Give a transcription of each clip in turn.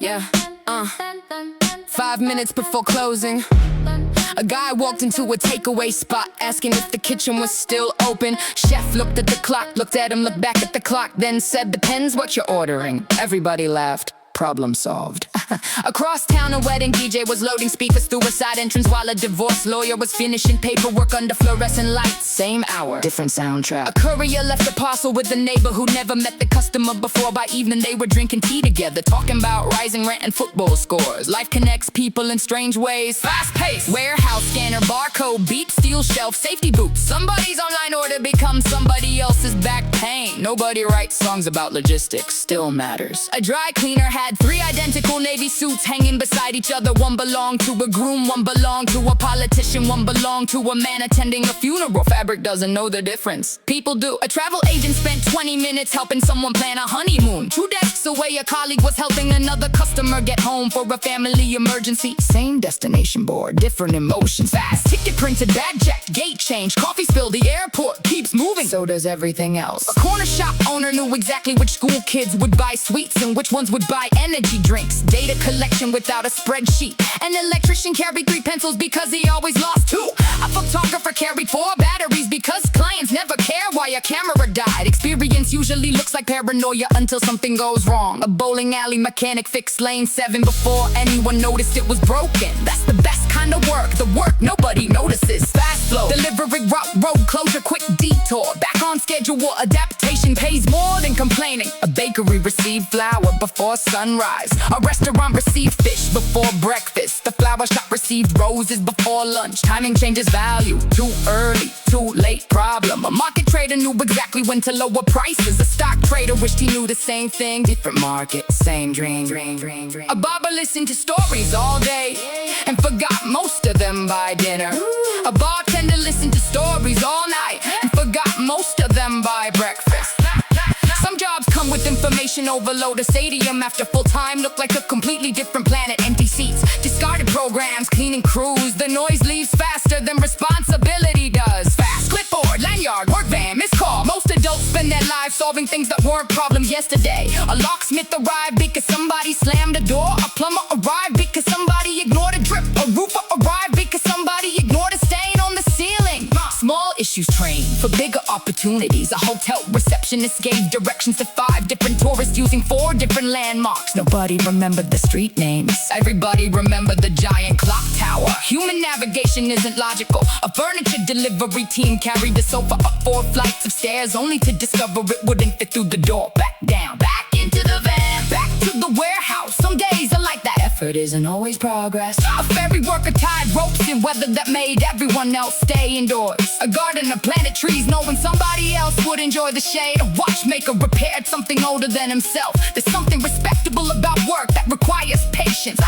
Yeah, 5 minutes before closing, a guy walked into a takeaway spot, asking if the kitchen was still open. Chef looked at the clock, looked at him, looked back at the clock, then said, "Depends what you're ordering." Everybody laughed. Problem solved. Across town, a wedding DJ was loading speakers through a side entrance while a divorce lawyer was finishing paperwork under fluorescent lights. Same hour, different soundtrack. A courier left a parcel with a neighbor who never met the customer before. By evening, they were drinking tea together, talking about rising rent and football scores. Life connects people in strange ways. Fast-paced, warehouse scanner, barcode, beep, steel shelf, safety boots. Somebody's online order becomes somebody else's back pain. Nobody writes songs about logistics, still matters. A dry cleaner had 3 identical navy suits hanging beside each other. One belonged to a groom, one belonged to a politician, one belonged to a man attending a funeral. Fabric doesn't know the difference. People do. A travel agent spent 20 minutes helping someone plan a honeymoon. 2 desks away, a colleague was helping another customer get home for a family emergency. Same destination board, different emotions. Fast ticket printed, bag checked, gate change, coffee spilled, the airport keeps moving. So does everything else. A corner shop owner knew exactly which school kids would buy sweets and which ones would buy energy drinks. Data collection without a spreadsheet. An electrician carried 3 pencils because he always lost 2. A photographer carried 4 batteries because clients never care why a camera died. Experience usually looks like paranoia until something goes wrong. A bowling alley mechanic fixed lane 7 before anyone noticed it was broken. That's the best kind of work, the work nobody notices. Fast flow, delivery route, road closure, quick detour. Back on schedule, adaptation pays more than complaining. A bakery received flour before sunrise. A restaurant received fish before breakfast. The flower shop received roses before lunch. Timing changes value. Too early, too late problem. A market trader knew exactly when to lower prices. A stock trader wished he knew the same thing. Different market, same dream. A barber listened to stories all day and forgot most of them by dinner. A bartender listened to stories all night and forgot most of them by breakfast. Some jobs come with information overload. A stadium after full time looked like a completely different planet. Empty seats, discarded programs, cleaning crews. The noise leaves faster than responsibility does. Fast, clipboard, lanyard, work van, missed call. Most adults spend their lives solving things that weren't problems yesterday. A locksmith arrived because somebody slammed a door. A plumber arrived because somebody ignored a drip. A roofer arrived because somebody ignored a stain on the ceiling. Small issues train for bigger opportunities. A hotel receptionist gave directions to 5 different tourists using 4 different landmarks. Nobody remembered the street names. Everybody remembered the giant clock tower. Human navigation isn't logical. A furniture delivery team carried the sofa up 4 flights of stairs only to discover it wouldn't fit through the door. Back down, back into the van, back to the warehouse. Some days are like that. Effort isn't always progress. A ferry worker tied ropes in weather that made everyone else stay indoors. A gardener planted trees knowing somebody else would enjoy the shade. A watchmaker repaired something older than himself. There's something respectable about work that requires patience.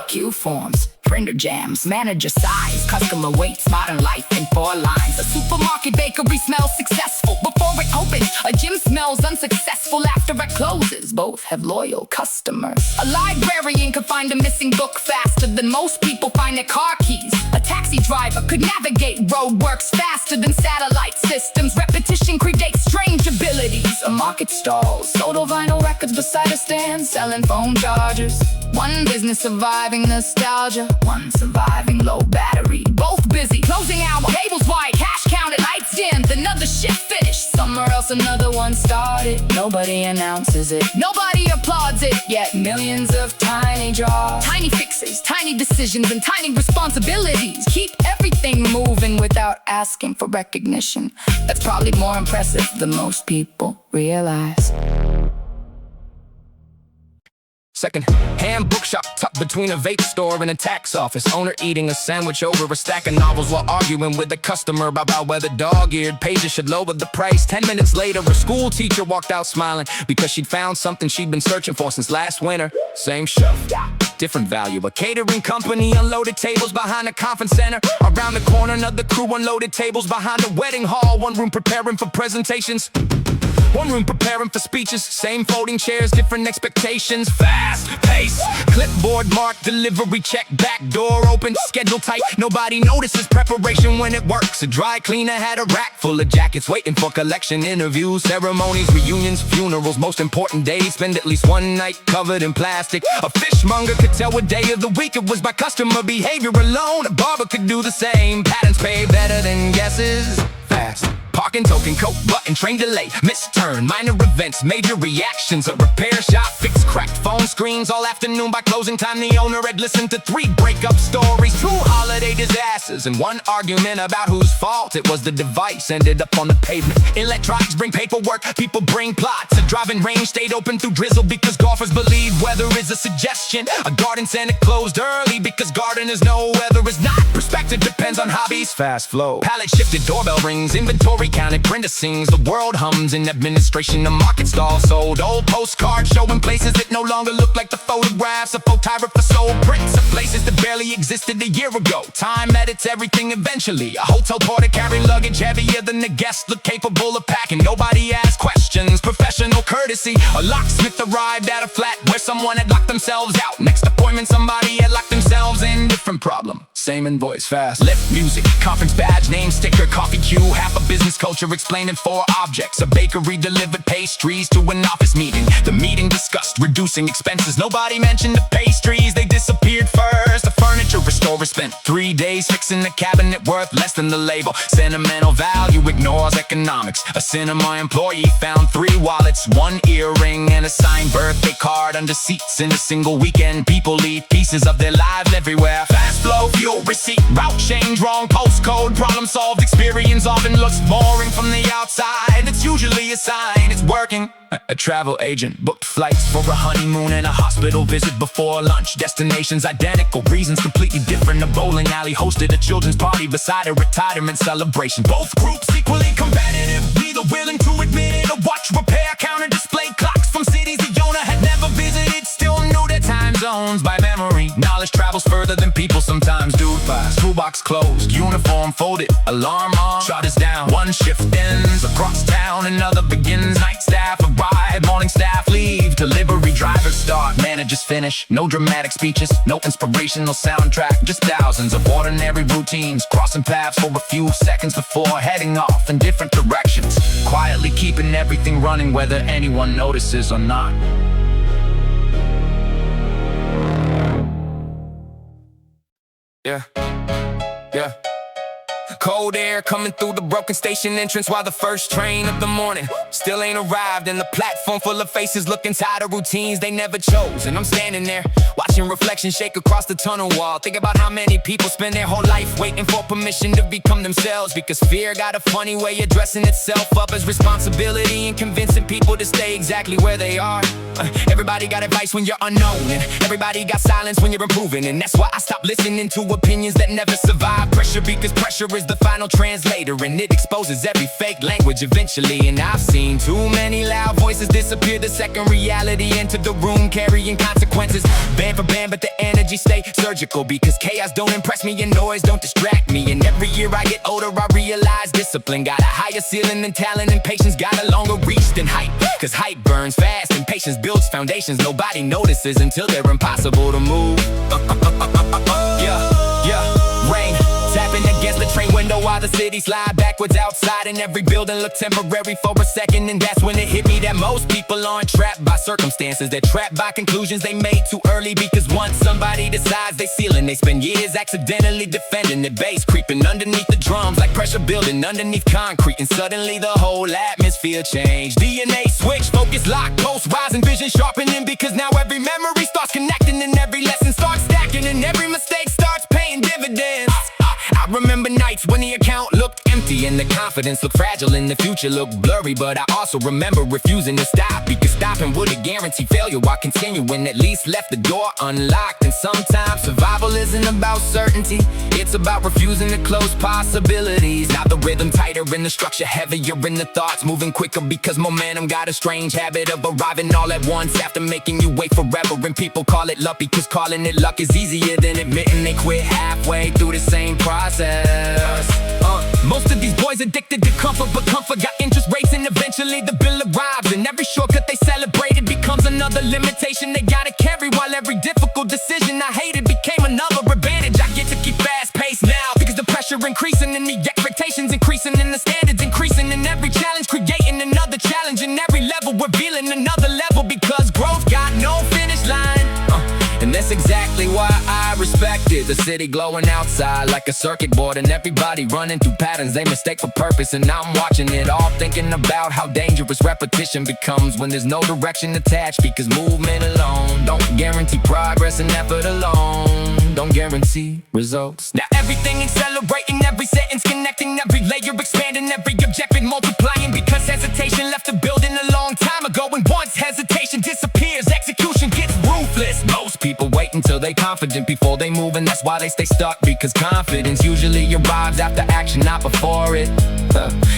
Queue forms, printer jams, manager size, customer waits, modern life in 4 lines. A supermarket bakery smells successful before it opens. A gym smells unsuccessful after it closes. Both have loyal customers. A librarian could find a missing book faster than most people find their car keys. A taxi driver could navigate roadworks faster than satellite systems. Repetition creates strange abilities. A market stalls, sold vinyl records beside a stand, selling phone chargers. One business surviving nostalgia, one surviving low battery. Both busy, closing hour, tables wide, cash counted, lights dimmed. Another shift finished, somewhere else another one started. Nobody announces it, nobody applauds it. Yet millions of tiny jobs, tiny fixes, tiny decisions, and tiny responsibilities keep everything moving without asking for recognition. That's probably more impressive than most people realize. Second-hand bookshop tucked between a vape store and a tax office. Owner eating a sandwich over a stack of novels while arguing with the customer about whether dog-eared pages should lower the price. 10 minutes later, a school teacher walked out smiling because she'd found something she'd been searching for since last winter. Same shelf, different value. A catering company unloaded tables behind a conference center. Around the corner, another crew unloaded tables behind a wedding hall. One room preparing for presentations. One room preparing for speeches, same folding chairs, different expectations. Fast pace, clipboard mark, delivery check, back door open, schedule tight. Nobody notices preparation when it works. A dry cleaner had a rack full of jackets waiting for collection. Interviews, ceremonies, reunions, funerals, most important days. Spend at least one night covered in plastic. A fishmonger could tell what day of the week it was by customer behavior alone. A barber could do the same. Patterns pay better than guesses. Fast parking token, coat button, train delay, missed turn, minor events, major reactions. A repair shop fixed cracked phone screens. All afternoon by closing time the owner had listened to 3 breakup stories, 2 holiday disasters, and 1 argument about whose fault it was the device ended up on the pavement. Electronics bring paperwork, people bring plots. A driving range stayed open through drizzle because golfers believe weather is a suggestion. A garden center closed early because gardeners know weather is not. Perspective depends on hobbies. Fast flow, pallet shifted, doorbell rings, inventory counted, Brenda sings, the world hums. In administration, the market stall sold. Old postcards showing places that no longer look like the photographs. A photographer sold prints of places that barely existed a year ago. Time edits everything eventually. A hotel porter carrying luggage heavier than the guests look capable of packing. Nobody asked questions, professional courtesy. A locksmith arrived at a flat where someone had locked themselves out. Next appointment, somebody had locked themselves in. Different problem, same invoice. Fast lift music, conference badge, name sticker, coffee queue. Half a business culture explaining 4 objects. A bakery delivered pastries to an office meeting. The meeting discussed reducing expenses. Nobody mentioned the pastries, they disappeared first. The furniture restorer spent 3 days fixing a cabinet worth less than the label. Sentimental value ignores economics. A cinema employee found 3 wallets, 1 earring, and a signed birthday card under seats. In a single weekend, people leave pieces of their lives everywhere. Fast flow, fuel receipt, route change, wrong postcode, problem solved. Experience often looks boring from the outside. It's usually a sign it's working. A travel agent booked flights for a honeymoon and a hospital visit before lunch. Destinations identical, reasons completely different. A bowling alley hosted a children's party beside a retirement celebration. Both groups equally competitive, neither willing to admit it. A watch repair counter displayed clocks from cities the owner had never visited. Still knew their time zones by memory. Knowledge travels further than people sometimes do. Fast, toolbox closed, uniform folded, alarm on, shutters down. One shift ends across town, another begins. Night staff arrive, morning staff leave. Delivery drivers start, managers finish. No dramatic speeches, no inspirational soundtrack. Just thousands of ordinary routines crossing paths for a few seconds before heading off in different directions. Quietly keeping everything running whether anyone notices or not. Yeah. Cold air coming through the broken station entrance while the first train of the morning still ain't arrived. And the platform full of faces looking tired of routines they never chose. And I'm standing there watching reflections shake across the tunnel wall. Think about how many people spend their whole life waiting for permission to become themselves. Because fear got a funny way of dressing itself up as responsibility and convincing people to stay exactly where they are. Everybody got advice when you're unknown, and everybody got silence when you're improving. And that's why I stopped listening to opinions that never survive pressure. Because pressure is the final translator, and it exposes every fake language eventually. And I've seen too many loud voices disappear the second reality entered the room, carrying consequences. Band for band, but the energy stay surgical. Because chaos don't impress me and noise don't distract me. And every year I get older I realize discipline got a higher ceiling than talent, and patience got a longer reach than hype. Cause hype burns fast and patience builds foundations nobody notices until they're impossible to move. Rain tapping against the train window while the city slide backwards outside, and every building looked temporary for a second. And that's when it hit me that most people aren't trapped by circumstances, they're trapped by conclusions they made too early. Because once somebody decides they ceiling, they spend years accidentally defending their base, creeping underneath the drums like pressure building underneath concrete. And suddenly the whole atmosphere changed. DNA switch, focus locked, pulse rising, vision sharpening. Because now every memory starts connecting, and every lesson starts stacking, and every mistake starts paying dividends. I remember nights when the account looked empty and the confidence looked fragile and the future looked blurry. But I also remember refusing to stop, because stopping would've guaranteed failure, while continuing at least left the door unlocked. And sometimes survival isn't about certainty, it's about refusing to close possibilities. Now the rhythm tighter and the structure heavier, and the thoughts moving quicker, because momentum got a strange habit of arriving all at once after making you wait forever. And people call it luck, because calling it luck is easier than admitting they quit halfway through the same process. Most of these boys addicted to comfort, but comfort got interest rates, and eventually the bill arrives. And every shortcut they celebrated becomes another limitation they gotta carry, while every difficult decision I hated became another advantage. I get to keep fast pace now because the pressure increasing in the expectations increasing and the standards increasing, and every challenge creating another challenge, and every level revealing another level, because growth got no finish line. And that's exactly why I respect it. The city glowing outside like a circuit board, and everybody running through patterns they mistake for purpose. And I'm watching it all, thinking about how dangerous repetition becomes when there's no direction attached, because movement alone don't guarantee progress, and effort alone don't guarantee results. Now everything accelerating, every sentence connecting, every layer expanding, every objective multiplying, because hesitation left the building a long time ago. And once hesitation disappears, execution gets ruthless. Most people wait until they confident before they move, and that's why they stay stuck, because confidence usually arrives after action, not before it.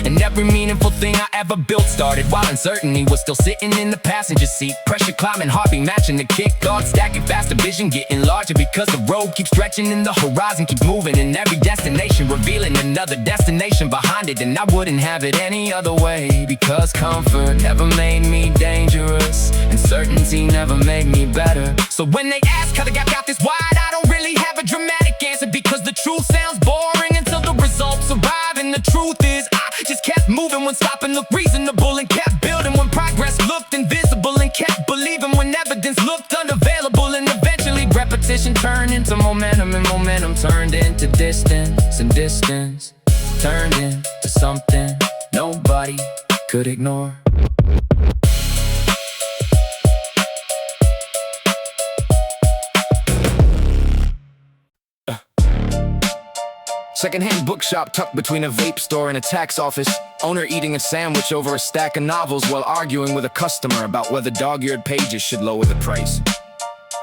And every meaningful thing I ever built started while uncertainty was still sitting in the passenger seat. Pressure climbing, heartbeat matching the kick, thoughts stacking faster, vision getting larger, because the road keeps stretching and the horizon keeps moving, and every destination revealing another destination behind it. And I wouldn't have it any other way, because comfort never made me dangerous, and certainty never made me better. So when they ask how the gap got this wide, I don't really have a dramatic answer, because the truth sounds boring until the results arrive. And the truth is I just kept moving when stopping looked reasonable, and kept building when progress looked invisible, and kept believing when evidence looked unavailable. And eventually repetition turned into momentum, and momentum turned into distance, and distance turned into something nobody could ignore. Secondhand bookshop tucked between a vape store and a tax office. Owner eating a sandwich over a stack of novels while arguing with a customer about whether dog-eared pages should lower the price.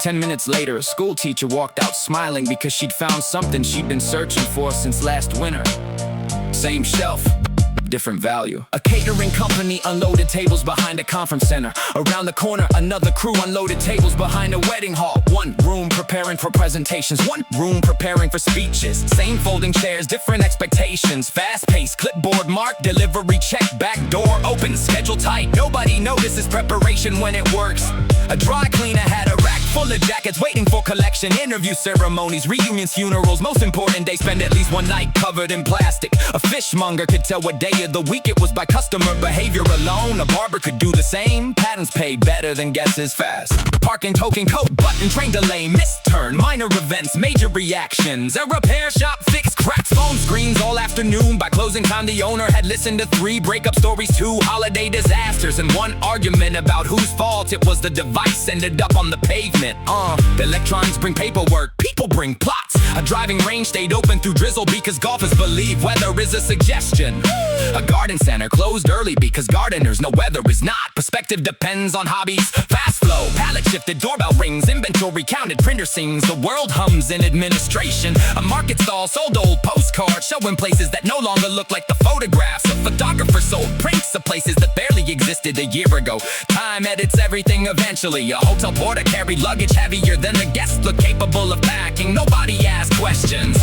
10 minutes later, a school teacher walked out smiling because she'd found something she'd been searching for since last winter. Same shelf, different value. A catering company unloaded tables behind a conference center. Around the corner, another crew unloaded tables behind a wedding hall. One room preparing for presentations, one room preparing for speeches. Same folding chairs, different expectations. Fast-paced, clipboard mark, delivery check, back door open, schedule tight. Nobody notices preparation when it works. A dry cleaner had a rack full of jackets waiting for collection. Interview ceremonies, reunions, funerals. Most important, they spend at least one night covered in plastic. A fishmonger could tell what day of the week it was by customer behavior alone. A barber could do the same. Patterns pay better than guesses fast. Parking token, coat button, train delay, missed turn, minor events, major reactions. A repair shop fixed cracks, phone screens all afternoon. By closing time, the owner had listened to 3 breakup stories, 2 holiday disasters, and 1 argument about whose fault it was the device ended up on the pavement. The electrons bring paperwork, people bring plots. A driving range stayed open through drizzle because golfers believe weather is a suggestion. A garden center closed early because gardeners know weather is not. Perspective depends on hobbies. Fast flow, pallet shifted, doorbell rings, inventory counted, printer sings, the world hums in administration. A market stall sold old postcards showing places that no longer look like the photographs. A photographer sold prints of places that barely existed a year ago. Time edits everything eventually. A hotel porter carried luggage heavier than the guests look capable of packing. Nobody asked questions.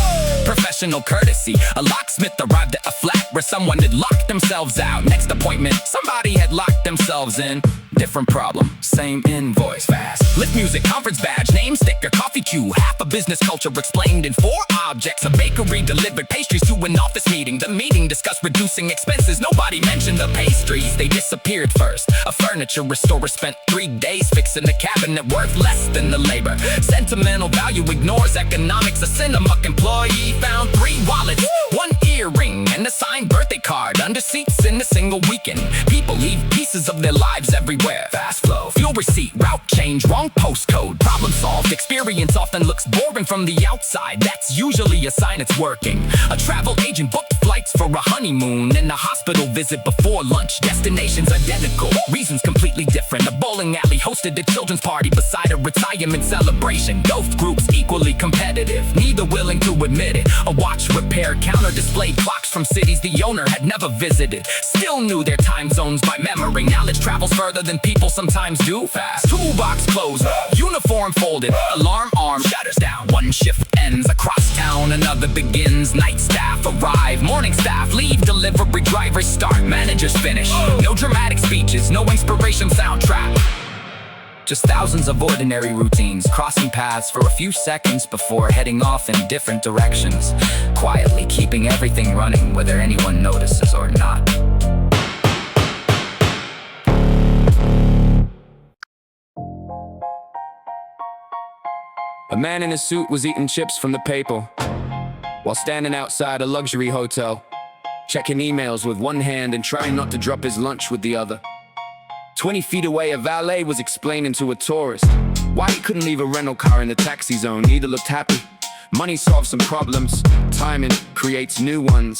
Professional courtesy. A locksmith arrived at a flat where someone had locked themselves out. Next appointment, somebody had locked themselves in. Different problem, same invoice. Fast lift music, conference badge, name sticker, coffee queue. Half a business culture explained in 4 objects. A bakery delivered pastries to an office meeting. The meeting discussed reducing expenses. Nobody mentioned the pastries, they disappeared first. A furniture restorer spent 3 days fixing a cabinet worth less than the labor. Sentimental value ignores economics. A cinema employee found 3 wallets, 1 earring, and a signed birthday card under seats in a single weekend. People leave pieces of their lives everywhere. Fast flow, fuel receipt, route change, wrong postcode. Problem solved, experience often looks boring from the outside. That's usually a sign it's working. A travel agent booked flights for a honeymoon and a hospital visit before lunch. Destinations identical, reasons completely different. A bowling alley hosted a children's party beside a retirement celebration. Both groups equally competitive, neither willing to admit it. A watch repair counter displayed clocks from cities the owner had never visited. Still knew their time zones by memory. Knowledge travels further than people sometimes do. Fast toolbox closed, uniform folded, alarm arm shutters down. 1 shift ends across town. down, another begins. Night staff arrive, morning staff leave, delivery drivers start, managers finish. No dramatic speeches, no inspiration soundtrack. Just thousands of ordinary routines, crossing paths for a few seconds before heading off in different directions, quietly keeping everything running whether anyone notices or not. A man in a suit was eating chips from the paper while standing outside a luxury hotel, checking emails with one hand and trying not to drop his lunch with the other. 20 feet away, a valet was explaining to a tourist why he couldn't leave a rental car in the taxi zone. Neither looked happy. Money solves some problems, timing creates new ones.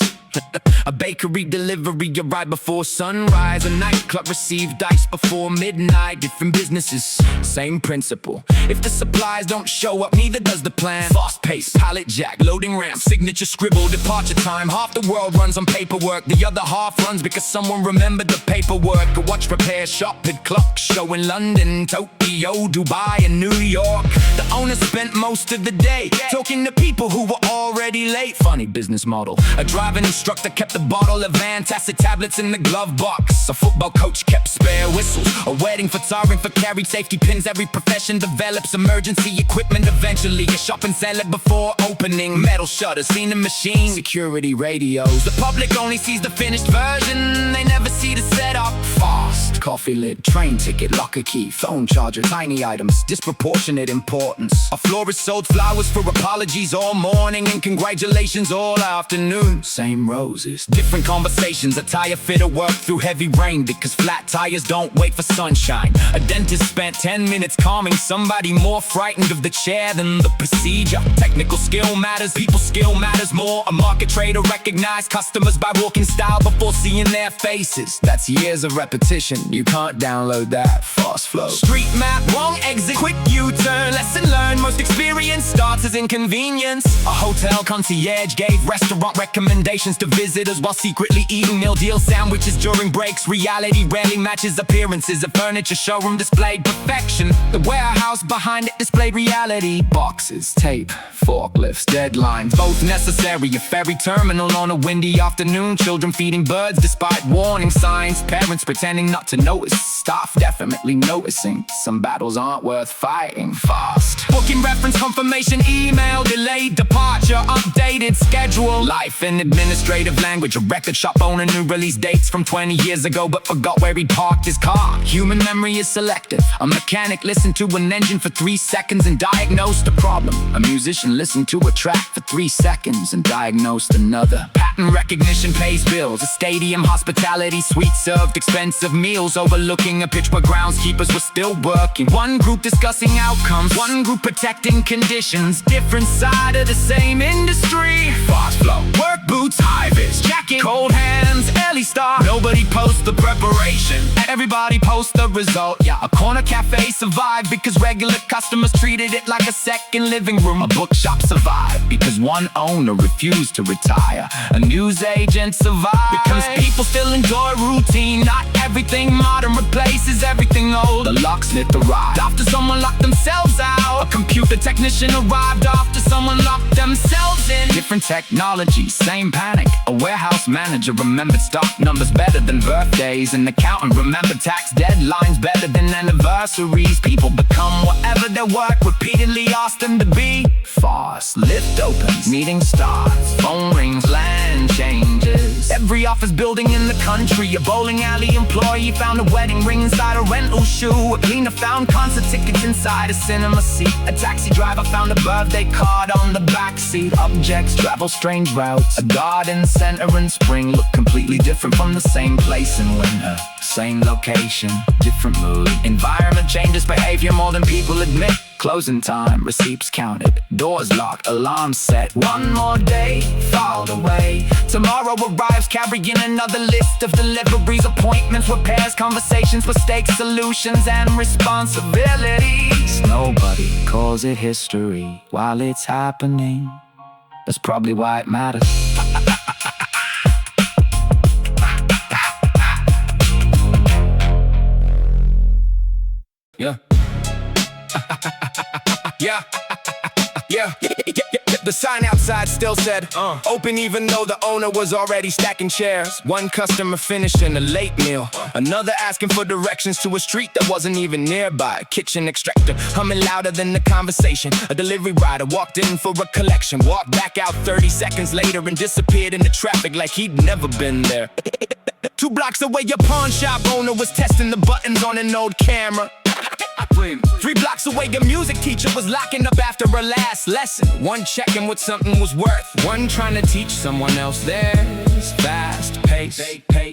A bakery delivery arrived before sunrise. A nightclub received dice before midnight. Different businesses, same principle. If the supplies don't show up, neither does the plan. Fast pace, pallet jack, loading ramp, signature scribble, departure time. Half the world runs on paperwork, the other half runs because someone remembered the paperwork. A watch repair shop at clock show in London, Tokyo, Dubai, and New York. The owner spent most of the day talking to people who were already late. Funny business model. A driving instructor kept the bottle of antacid tablets in the glove box. A football coach kept spare whistles. A wedding photographer carried safety pins. Every profession develops emergency equipment eventually. A shopping center before opening. Metal shutters, cleaning machines, security radios. The public only sees the finished version. They never see the setup. Fast coffee lid, train ticket, locker key, phone charger, tiny items, disproportionate importance. A florist sold flowers for apologies all morning and congratulations all afternoon. Same roses, different conversations. A tire fitter worked through heavy rain because flat tires don't wait for sunshine. A dentist spent 10 minutes calming somebody more frightened of the chair than the procedure. Technical skill matters, people skill matters more. A market trader recognized customers by walking style before seeing their faces. That's years of repetition, you can't download that fast flow. Street map, wrong exit, quick U-turn. Lesson learned, most experience starts as inconvenience. A hotel concierge gave restaurant recommendations to visitors while secretly eating meal deal sandwiches during breaks. Reality rarely matches appearances. A furniture showroom displayed perfection. The warehouse behind it displayed reality. Boxes, tape, forklifts, deadlines, both necessary. A ferry terminal on a windy afternoon. Children feeding birds despite warning signs. Parents pretending not to notice. Staff definitely noticing. Some battles aren't worth fighting. Fast booking reference confirmation email. Delayed departure, updated schedule. Life in administrative language. A record shop owner knew release dates from 20 years ago but forgot where he parked his car. Human memory is selective. A mechanic listened to an engine for 3 seconds and diagnosed a problem. A musician listened to a track for 3 seconds and diagnosed another. Pattern recognition pays bills. A stadium hospitality suite served expensive meals overlooking a pitch where groundskeepers were still working. One group discussing outcomes, one group protecting conditions. Different side of the same industry. Fast flow, work boots, high-vis jacket, cold hands, early start. Nobody posts the preparation, everybody posts the result. Yeah, a corner cafe survived because regular customers treated it like a second living room. A bookshop survived because one owner refused to retire. A news agent survived because people still enjoy routine. Not everything modern replaces everything old. The locksmith arrived after someone locked themselves out. A computer technician arrived after someone locked themselves in. Different technology, same panic. A warehouse manager remembered stock numbers better than birthdays. An accountant remembered tax deadlines better than anniversaries. People become whatever their work repeatedly asked them to be. Fast, lift opens, meeting starts, phone rings, land changes. Every office building in the country. A bowling alley employee found a wedding ring inside a rental shoe. A cleaner found concert tickets inside a cinema seat. A taxi driver found a birthday card on the backseat. Objects travel strange routes. A garden center in spring look completely different from the same place in winter. Same location, different mood. Environment changes behavior more than people admit. Closing time, receipts counted, doors locked, alarms set. One more day filed away. Tomorrow arrives carrying another list of deliveries, appointments, repairs, conversations, mistakes, solutions, and responsibilities. Nobody calls it history while it's happening. That's probably why it matters. Yeah. Yeah. Yeah. The sign outside still said, open even though the owner was already stacking chairs. One customer finishing a late meal, another asking for directions to a street that wasn't even nearby. A kitchen extractor humming louder than the conversation. A delivery rider walked in for a collection, walked back out 30 seconds later and disappeared in the traffic like he'd never been there. 2 blocks away, your pawn shop owner was testing the buttons on an old camera. 3 blocks away, your music teacher was locking up after her last lesson. One checking what something was worth, one trying to teach someone else theirs. Fast pace,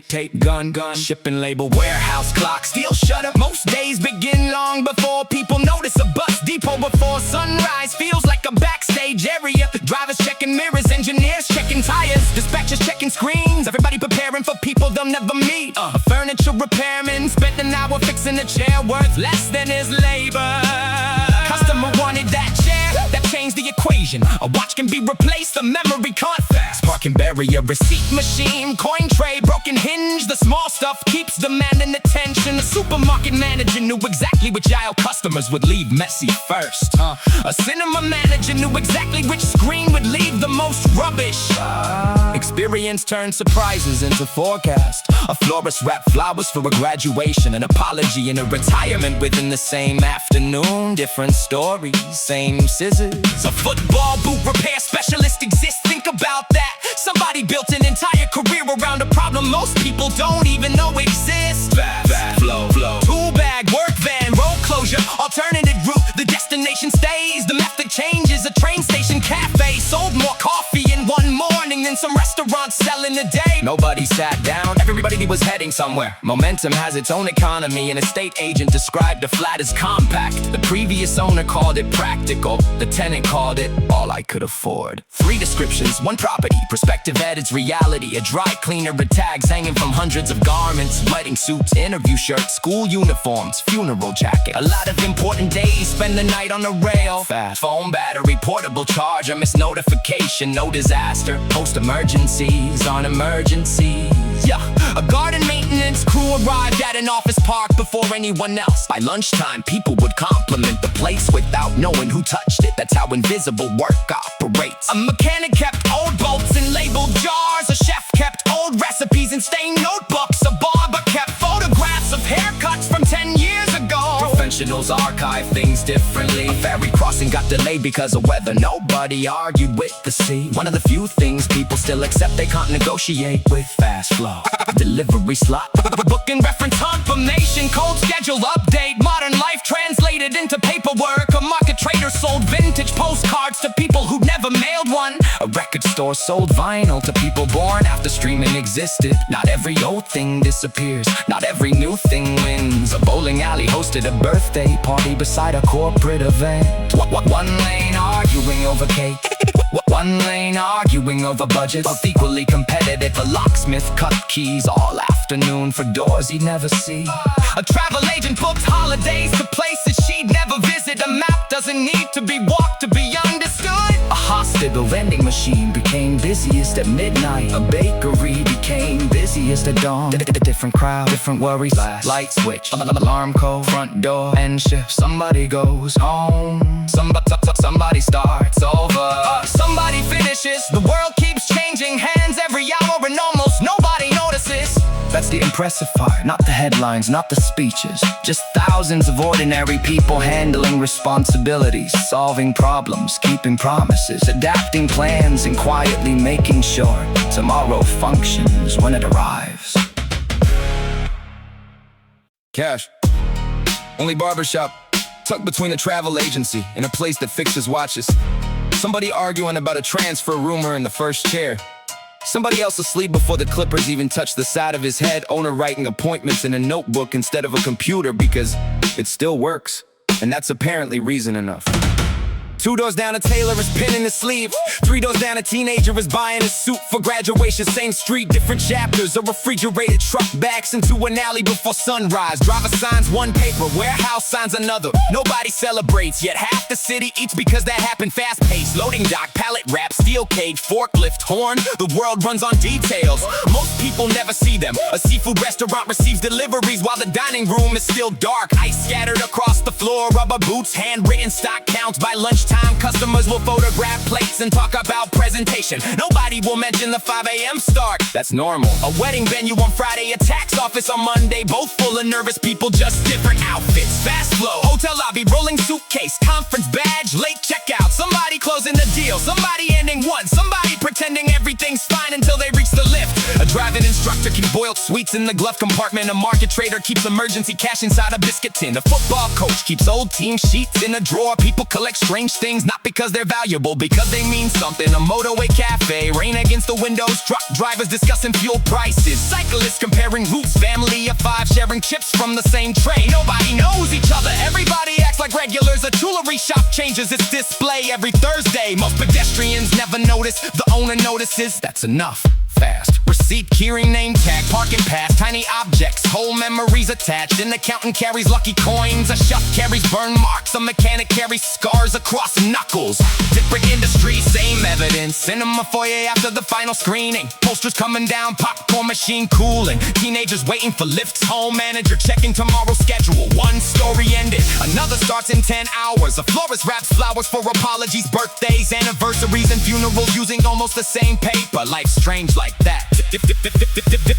tape, gun, shipping label, warehouse clock, steel shutter. Most days begin long before people notice. A bus depot before sunrise feels like a backstage area. Drivers checking mirrors, engineers checking tires, dispatchers checking screens. Everybody preparing for people they'll never meet. A furniture repairman spent an hour fixing a chair worth less than his labor. Customer wanted that chair, that changed the equation. A watch can be replaced, the memory can't fast. Parking barrier, receipt machine, coin tray, broken hinge. The small stuff keeps demanding attention. The supermarket manager knew exactly which aisle customers would leave messy first. A cinema manager knew exactly which screen would leave the most rubbish. Experience turned surprises into forecast. A florist wrapped flowers for a graduation, an apology and a retirement within the same afternoon. Different stories, same scissors. A football boot repair specialist exists, think about that. Somebody built an entire career around a problem most people don't even know exists. Fast, flow, tool bag, work van, road closure, alternative route. The destination stays, the method changes. A train station cafe sold more coffee in one morning than some restaurants selling a day. Nobody sat down, everybody was heading somewhere. Momentum has its own economy. An estate agent described the flat as compact. The previous owner called it practical. The tenant called it all I could afford. 3 descriptions, 1 property. Perspective at its reality. A dry cleaner with tags hanging from hundreds of garments. Wedding suits, interview shirts, school uniforms, funeral jacket. A lot of important days, spend the night on the rail. Fast phone battery, portable charger, miss notification, no disaster. Post emergencies on emergencies. Yeah, a garden maintenance crew arrived at an office park before anyone else. By lunchtime, people would compliment the place without knowing who touched it. That's how invisible work operates. A mechanic kept old bolts in labeled jars. A chef kept old recipes in stained notebooks. A barber kept photographs of haircuts from 10 years ago. Professionals archive things differently. A ferry crossing got delayed because of weather. Nobody argued with the sea. One of the few things people still accept they can't negotiate with. Fast flow, delivery slot, booking reference confirmation, cold schedule update. Modern life translated into paperwork. A market trader sold vintage postcards to people who'd never mailed one. A record store sold vinyl to people born after streaming existed. Not every old thing disappears, not every new thing wins. A bowling alley hosted a birthday party beside a corporate event. One lane arguing over cake, one lane arguing over budgets. Both equally competitive. A locksmith cut keys all afternoon for doors he'd never see. A travel agent booked holidays to places she'd never visit. A map doesn't need to be walked to be understood. A hospital vending machine became busiest at midnight. A bakery became busiest at dawn. Different crowd, different worries. Light switch, alarm code, front door, end shift. Somebody goes home, somebody starts over, somebody finishes. The world keeps changing hands every hour and almost nobody notices. That's the impressive part, not the headlines, not the speeches. Just thousands of ordinary people handling responsibilities, solving problems, keeping promises, adapting plans, and quietly making sure tomorrow functions when it arrives. Cash, only barbershop, tucked between a travel agency and a place that fixes watches. Somebody arguing about a transfer rumor in the first chair. Somebody else asleep before the clippers even touched the side of his head. Owner writing appointments in a notebook instead of a computer because it still works. And that's apparently reason enough. 2 doors down, a tailor is pinning his sleeve. 3 doors down, a teenager is buying a suit for graduation. Same street, different chapters. A refrigerated truck backs into an alley before sunrise. Driver signs one paper, warehouse signs another. Nobody celebrates, yet half the city eats because that happened fast-paced. Loading dock, pallet wrap, steel cage, forklift, horn. The world runs on details. Most people never see them. A seafood restaurant receives deliveries while the dining room is still dark. Ice scattered across the floor, rubber boots, handwritten stock counts by lunchtime. time, customers will photograph plates and talk about presentation. Nobody will mention the 5 a.m. start. That's normal. A wedding venue on Friday, a tax office on Monday, both full of nervous people, just different outfits. Fast flow, hotel lobby, rolling suitcase, conference badge, late checkout. Somebody closing the deal, somebody ending one, somebody pretending everything's fine until they reach the lift. A driving instructor keeps boiled sweets in the glove compartment. A market trader keeps emergency cash inside a biscuit tin. A football coach keeps old team sheets in a drawer. People collect strange things, not because they're valuable, because they mean something. A motorway cafe, rain against the windows, truck drivers discussing fuel prices, cyclists comparing routes, family of 5 sharing chips from the same tray. Nobody knows each other, everybody acts like regulars. A jewelry shop changes its display every Thursday. Most pedestrians never notice, the owner notices. That's enough. Fast receipt, keyring, name tag, parking pass, tiny objects, whole memories attached. An accountant carries lucky coins, a chef carries burn marks, a mechanic carries scars across knuckles. Different industries, same evidence. Cinema foyer after the final screening, posters coming down, popcorn machine cooling, teenagers waiting for lifts home, manager checking tomorrow's schedule. One story ended, another starts in 10 hours. A florist wraps flowers for apologies, birthdays, anniversaries, and funerals using almost the same paper. Life's strange like that.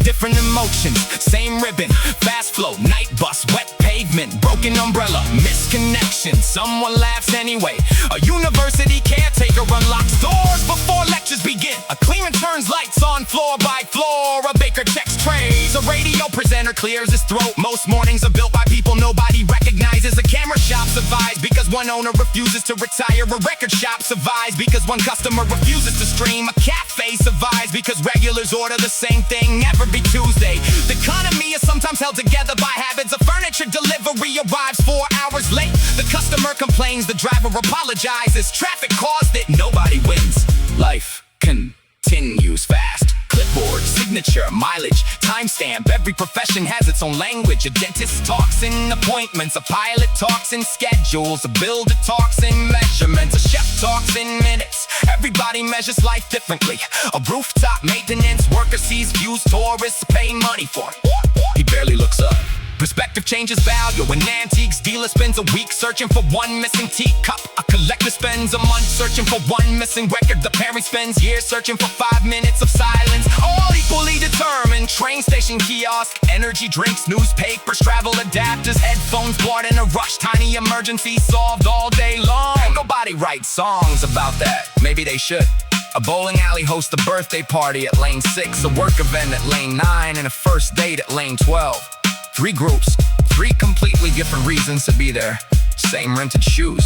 Different emotions, same ribbon. Fast flow, night bus, wet pavement, broken umbrella, misconnection. Someone laughs anyway. A university caretaker unlocks doors before lectures begin. A cleaner turns lights on floor by floor. A baker checks trays. A radio presenter clears his throat. Most mornings are built by people nobody recognizes. A camera shop survives because one owner refuses to retire. A record shop survives because one customer refuses to stream. A cafe survives because regulars order the same thing every Tuesday. The economy is sometimes held together by habits. A furniture delivery arrives 4 hours late. The customer complains, the driver apologizes. Traffic caused it, nobody wins. Life continues fast. Clipboard, signature, mileage, timestamp. Every profession has its own language. A dentist talks in appointments. A pilot talks in schedules. A builder talks in measurements. A chef talks in minutes. Everybody measures life differently. A rooftop maintenance worker sees views tourists pay money for. He barely looks up. Perspective changes value. An antiques dealer spends a week searching for one missing teacup. A collector spends a month searching for one missing record. The parent spends years searching for 5 minutes of silence. All equally determined. Train station kiosk, energy drinks, newspapers, travel adapters, headphones bought in a rush. Tiny emergency solved all day long. Nobody writes songs about that. Maybe they should. A bowling alley hosts a birthday party at lane 6. A work event at lane 9. And a first date at lane 12. 3 groups, 3 completely different reasons to be there. Same rented shoes.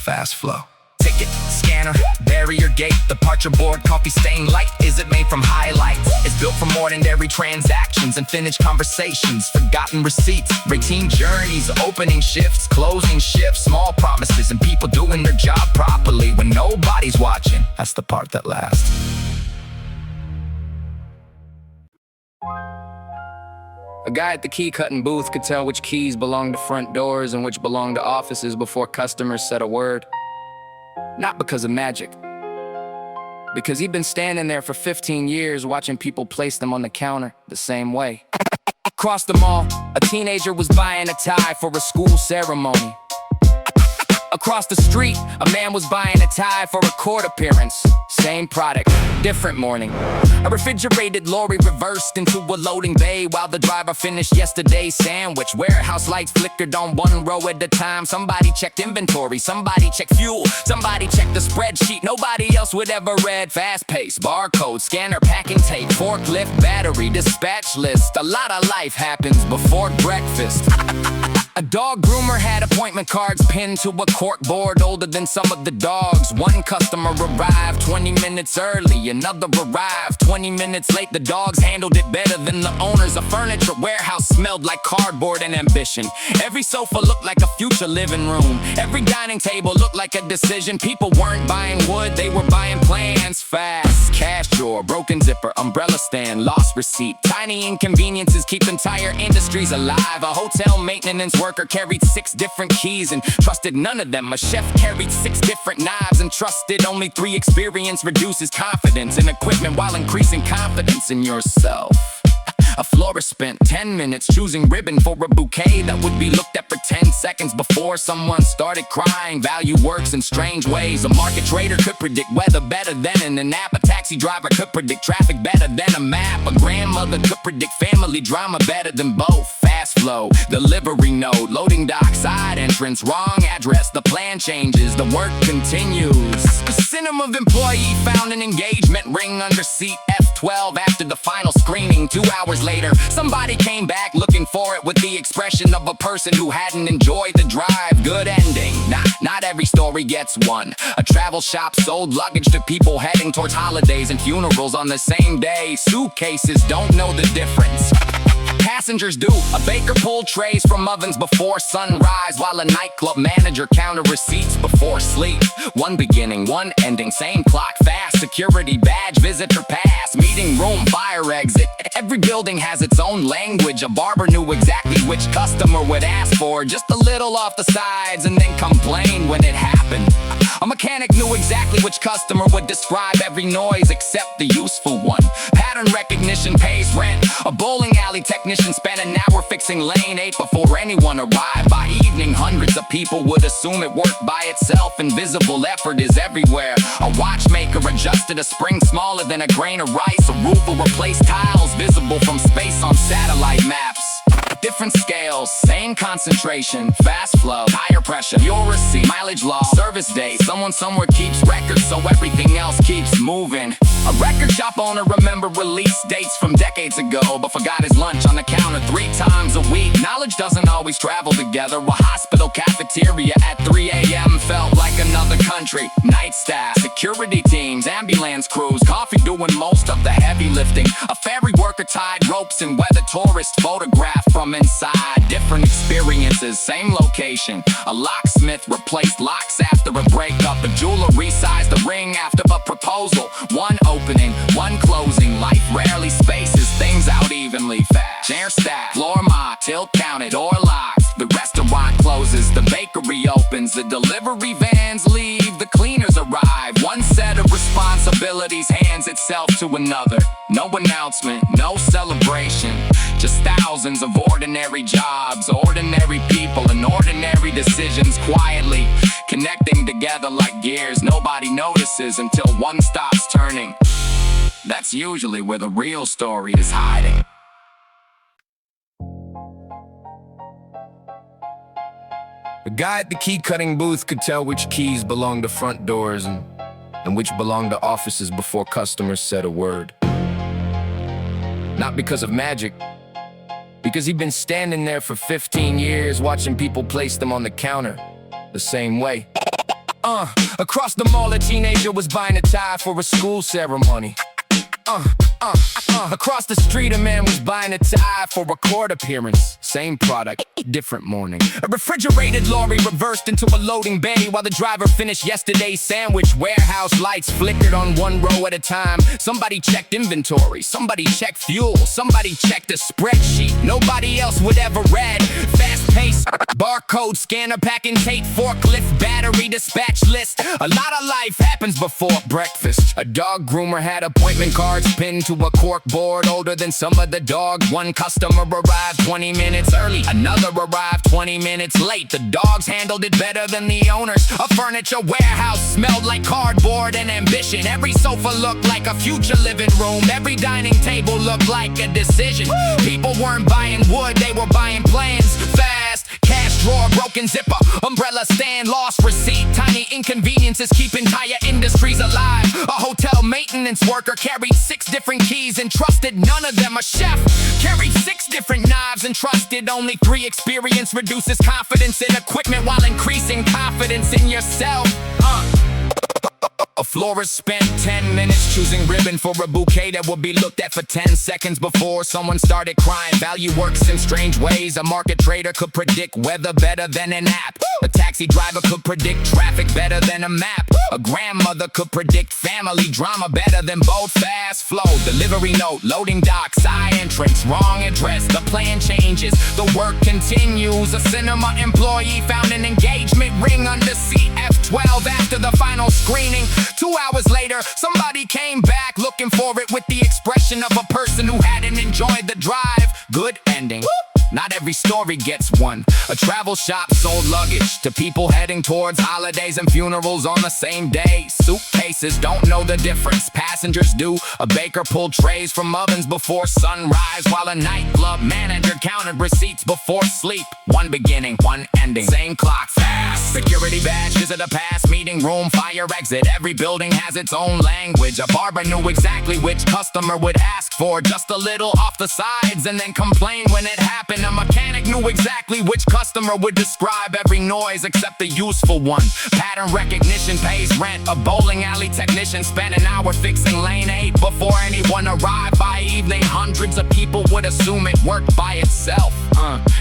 Fast flow. Ticket, scanner, barrier gate, departure board, coffee stain light. Is it made from highlights? It's built from ordinary transactions and finished conversations. Forgotten receipts, routine journeys, opening shifts, closing shifts, small promises, and people doing their job properly when nobody's watching. That's the part that lasts. A guy at the key cutting booth could tell which keys belonged to front doors and which belonged to offices before customers said a word. Not because of magic, because he'd been standing there for 15 years watching people place them on the counter the same way. Across the mall, a teenager was buying a tie for a school ceremony. Across the street, a man was buying a tie for a court appearance. Same product, different morning. A refrigerated lorry reversed into a loading bay while the driver finished yesterday's sandwich. Warehouse lights flickered on one row at a time. Somebody checked inventory, somebody checked fuel, somebody checked the spreadsheet nobody else would ever read. Fast pace, barcode, scanner, packing tape, forklift, battery, dispatch list. A lot of life happens before breakfast. A dog groomer had appointment cards pinned to a cork board older than some of the dogs. One customer arrived 20 minutes early, another arrived 20 minutes late. The dogs handled it better than the owners. A furniture warehouse smelled like cardboard and ambition. Every sofa looked like a future living room. Every dining table looked like a decision. People weren't buying wood, they were buying plans. Fast cash drawer, broken zipper, umbrella stand, lost receipt. Tiny inconveniences keep entire industries alive. A hotel maintenance worker carried 6 different keys and trusted none of them. A chef carried 6 different knives and trusted only 3. Experience reduces confidence in equipment while increasing confidence in yourself. A florist spent 10 minutes choosing ribbon for a bouquet that would be looked at for 10 seconds before someone started crying. Value works in strange ways. A market trader could predict weather better than an app. A taxi driver could predict traffic better than a map. A grandmother could predict family drama better than both. Fast flow, delivery node, loading dock, side entrance, wrong address. The plan changes, the work continues. The cinema of employee found an engagement ring under seat F12 after the final screening. 2 hours later, somebody came back looking for it with the expression of a person who hadn't enjoyed the drive. Good ending. Not every story gets one. A travel shop sold luggage to people heading towards holidays and funerals on the same day. Suitcases don't know the difference. Passengers do. A baker pulled trays from ovens before sunrise, while a nightclub manager counted receipts before sleep. One beginning, one ending, same clock, fast. Security badge, visitor pass, meeting room, fire exit. Every building has its own language. A barber knew exactly which customer would ask for just a little off the sides and then complain when it happened. A mechanic knew exactly which customer would describe every noise except the useful one. Pattern recognition pays rent. A bowling alley technician spent an hour fixing lane 8 before anyone arrived. By evening, hundreds of people would assume it worked by itself. Invisible effort is everywhere. A watchmaker adjusted a spring smaller than a grain of rice. A roofer replaced tiles visible from space on satellite maps. Different scales, same concentration, fast flow, tire pressure, your receipt, mileage law, service day. Someone somewhere keeps records so everything else keeps moving. A record shop owner remembered release dates from decades ago, but forgot his lunch on the counter 3 times a week. Knowledge doesn't always travel together. A hospital cafeteria at 3 a.m. felt like another country. Night staff, security teams, ambulance crews, coffee doing most of the heavy lifting. A ferry worker tied ropes and weather tourists photographed from inside. Different experiences, same location. A locksmith replaced locks after a breakup. A jeweler resized the ring after a proposal. One opening, one closing. Life rarely spaces things out evenly. Fast chair stack, floor mop, till counted, door locked. The restaurant closes, the bakery opens. The delivery vans leave, the cleaners arrive. One set of responsibilities hands itself to another. No announcement, no celebration. Just thousands of ordinary jobs, ordinary people, and ordinary decisions quietly connecting together like gears nobody notices until one stops turning. That's usually where the real story is hiding. The guy at the key cutting booth could tell which keys belonged to front doors and which belonged to offices before customers said a word. Not because of magic, because he'd been standing there for 15 years watching people place them on the counter the same way. Across the mall, a teenager was buying a tie for a school ceremony. Across the street, a man was buying a tie for a court appearance. Same product, different morning. A refrigerated lorry reversed into a loading bay while the driver finished yesterday's sandwich. Warehouse lights flickered on one row at a time. Somebody checked inventory, somebody checked fuel, somebody checked a spreadsheet nobody else would ever read. Fast-paced, barcode scanner, packing tape, forklift, battery dispatch list. A lot of life happens before breakfast. A dog groomer had appointment cards pinned to a cork board older than some of the dogs. One customer arrived 20 minutes early, another arrived 20 minutes late. The dogs handled it better than the owners. A furniture warehouse smelled like cardboard and ambition. Every sofa looked like a future living room. Every dining table looked like a decision. People weren't buying wood, they were buying plans. Fast, cash drawer, broken zipper, umbrella stand, lost receipt. Tiny inconveniences keep entire industries alive. A hotel maintenance worker carried 6 different keys and trusted none of them. A chef carried 6 different knives and trusted only 3. Experience reduces confidence in equipment while increasing confidence in yourself. A florist spent 10 minutes choosing ribbon for a bouquet that would be looked at for 10 seconds before someone started crying. Value works in strange ways. A market trader could predict weather better than an app. A taxi driver could predict traffic better than a map. A grandmother could predict family drama better than both. Fast flow, delivery note, loading dock, side entrance, wrong address. The plan changes, the work continues. A cinema employee found an engagement ring under seat F12 after the final screening. 2 hours later, somebody came back looking for it with the expression of a person who hadn't enjoyed the drive. story gets one. A travel shop sold luggage to people heading towards holidays and funerals on the same day. Suitcases don't know the difference, passengers do. A baker pulled trays from ovens before sunrise, while a nightclub manager counted receipts before sleep. One beginning, one ending, same clock, fast. Security badge, visit a pass, meeting room, fire exit. Every building has its own language. A barber knew exactly which customer would ask for just a little off the sides and then complain when it happened. A mechanic knew exactly which customer would describe every noise except the useful one. Pattern recognition pays rent. A bowling alley technician spent an hour fixing lane 8 before anyone arrived. By evening, hundreds of people would assume it worked by itself.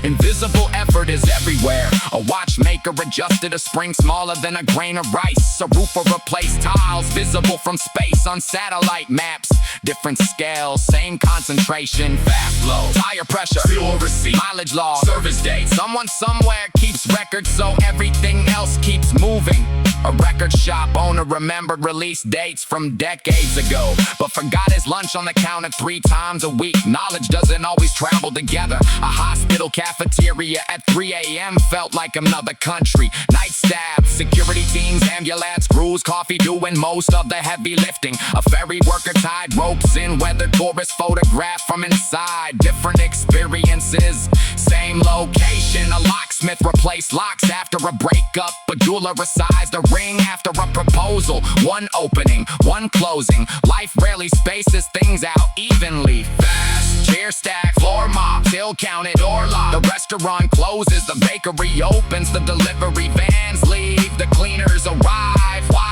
Invisible effort is everywhere. A watchmaker adjusted a spring smaller than a grain of rice. A roofer replaced tiles visible from space on satellite maps. Different scales, same concentration, fast, low, tire pressure, fuel receipt, mileage log, service date. Someone somewhere keeps records so everything else keeps moving. A record shop owner remembered release dates from decades ago, but forgot his lunch on the counter 3 times a week. Knowledge doesn't always travel together. A hospital cafeteria at 3 a.m. felt like another country. Night staff, security teams, ambulance crews, coffee doing most of the heavy lifting. A ferry worker tied ropes in weather tourists photographed from inside. Different experiences, same location. A locksmith replaced locks after a breakup. A jeweler resized a ring after a proposal. One opening, one closing. Life rarely spaces things out evenly. Fast, chair stack, floor mop, till counted or locked. The restaurant closes, the bakery opens, the delivery vans leave, the cleaners arrive. Why?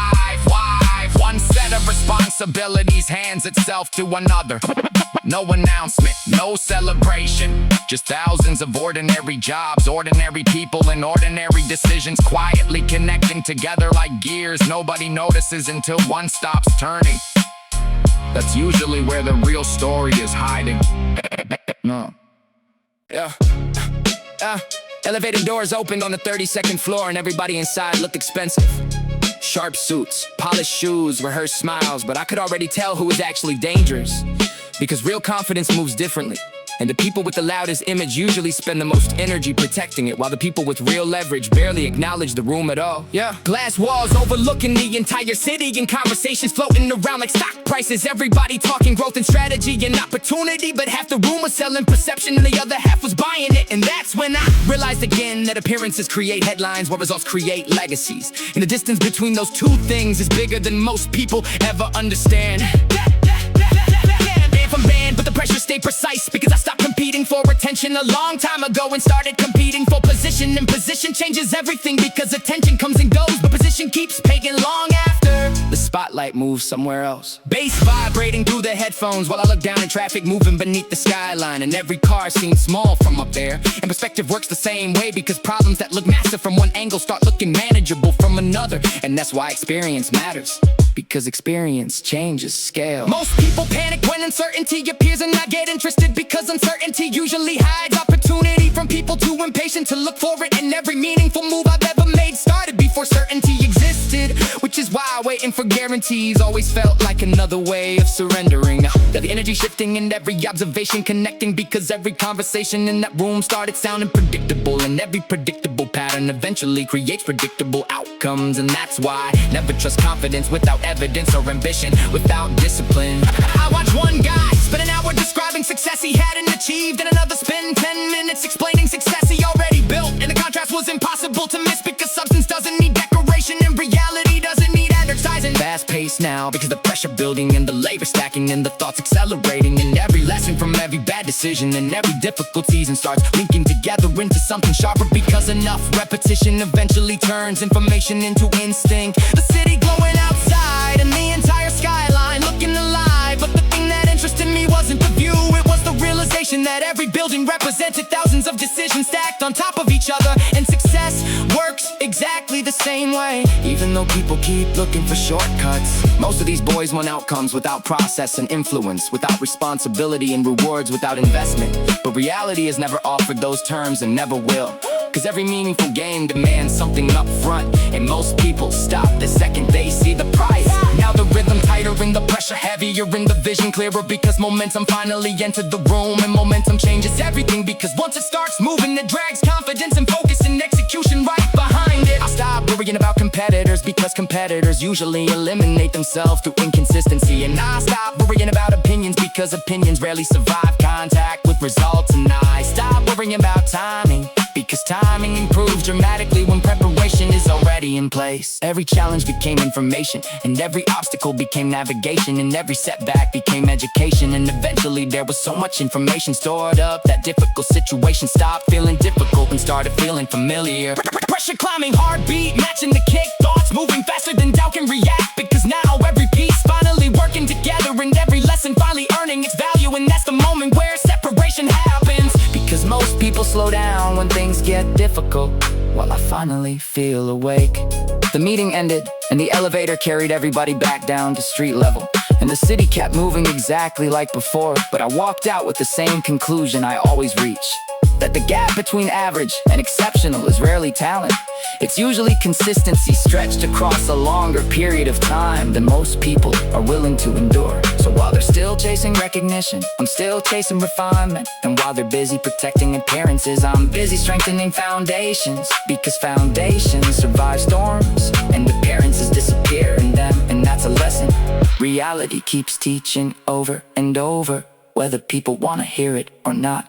One set of responsibilities hands itself to another. No announcement, no celebration. Just thousands of ordinary jobs, ordinary people, and ordinary decisions quietly connecting together like gears nobody notices until one stops turning. That's usually where the real story is hiding. No. Yeah. Elevator doors opened on the 32nd floor and everybody inside looked expensive. Sharp suits, polished shoes, rehearsed smiles, but I could already tell who was actually dangerous. Because real confidence moves differently. And the people with the loudest image usually spend the most energy protecting it, while the people with real leverage barely acknowledge the room at all. Yeah. Glass walls overlooking the entire city, and conversations floating around like stock prices. Everybody talking growth and strategy and opportunity, but half the room was selling perception and the other half was buying it. And that's when I realized again that appearances create headlines while results create legacies. And the distance between those two things is bigger than most people ever understand. I'm banned, but the pressure stayed precise because I stopped competing for attention a long time ago and started competing for position. And position changes everything because attention comes and goes, but position keeps paying long after the spotlight moves somewhere else. Bass vibrating through the headphones while I look down in traffic moving beneath the skyline, and every car seems small from up there. And perspective works the same way because problems that look massive from one angle start looking manageable from another. And that's why experience matters, because experience changes scale. Most people panic when uncertainty appears, and I get interested because uncertainty usually hides opportunity from people too impatient to look for it. And every meaningful move I've ever made started before certainty existed, which is why waiting for guarantees always felt like another way of surrendering. Now the energy shifting and every observation connecting, because every conversation in that room started sounding predictable, and every predictable pattern eventually creates predictable outcomes. And that's why never trust confidence without evidence or ambition without discipline. I watch one guy spend an hour describing success he hadn't achieved, and another spend 10 minutes explaining success he already built. And the contrast was impossible to miss because substance doesn't need decoration and reality doesn't need advertising. Fast paced now because the pressure building and the labor stacking and the thoughts accelerating, and every lesson from every bad decision and every difficult season starts linking together into something sharper, because enough repetition eventually turns information into instinct. The city glowing outside and the entire skyline looking alive, but the thing that interested me wasn't the view, it was the realization that every building represented thousands of decisions stacked on top of each other. And success works exactly the same way, even though people keep looking for shortcuts. Most of these boys want outcomes without process and influence, without responsibility and rewards without investment. But reality has never offered those terms and never will, cause every meaningful game demands something up front, and most people stop the second they see the price. Now the rhythm tighter better and the pressure heavier and the vision clearer, because momentum finally entered the room, and momentum changes everything, because once it starts moving it drags confidence and focus and execution right behind it. I stop worrying about competitors, because competitors usually eliminate themselves through inconsistency, and I stop worrying about opinions, because opinions rarely survive contact with results, and I stop worrying about timing, because timing improves dramatically when preparation is already in place. Every challenge became information, and every obstacle became navigation, and every setback became education, and eventually there was so much information stored up that difficult situations stopped feeling difficult and started feeling familiar. Pressure climbing, heartbeat matching the kick, thoughts moving faster than doubt can react, because now every piece finally working together, and every lesson finally earning its value, and that's the moment where separation happens, because most people slow down when things get difficult, while I finally feel awake. The meeting ended, and the elevator carried everybody back down to street level, and the city kept moving exactly like before, but I walked out with the same conclusion I always reach, that the gap between average and exceptional is rarely talent. It's usually consistency stretched across a longer period of time than most people are willing to endure. So while they're still chasing recognition, I'm still chasing refinement. And while they're busy protecting appearances, I'm busy strengthening foundations, because foundations survive storms and appearances disappear in them, and that's a lesson reality keeps teaching over and over, whether people want to hear it or not.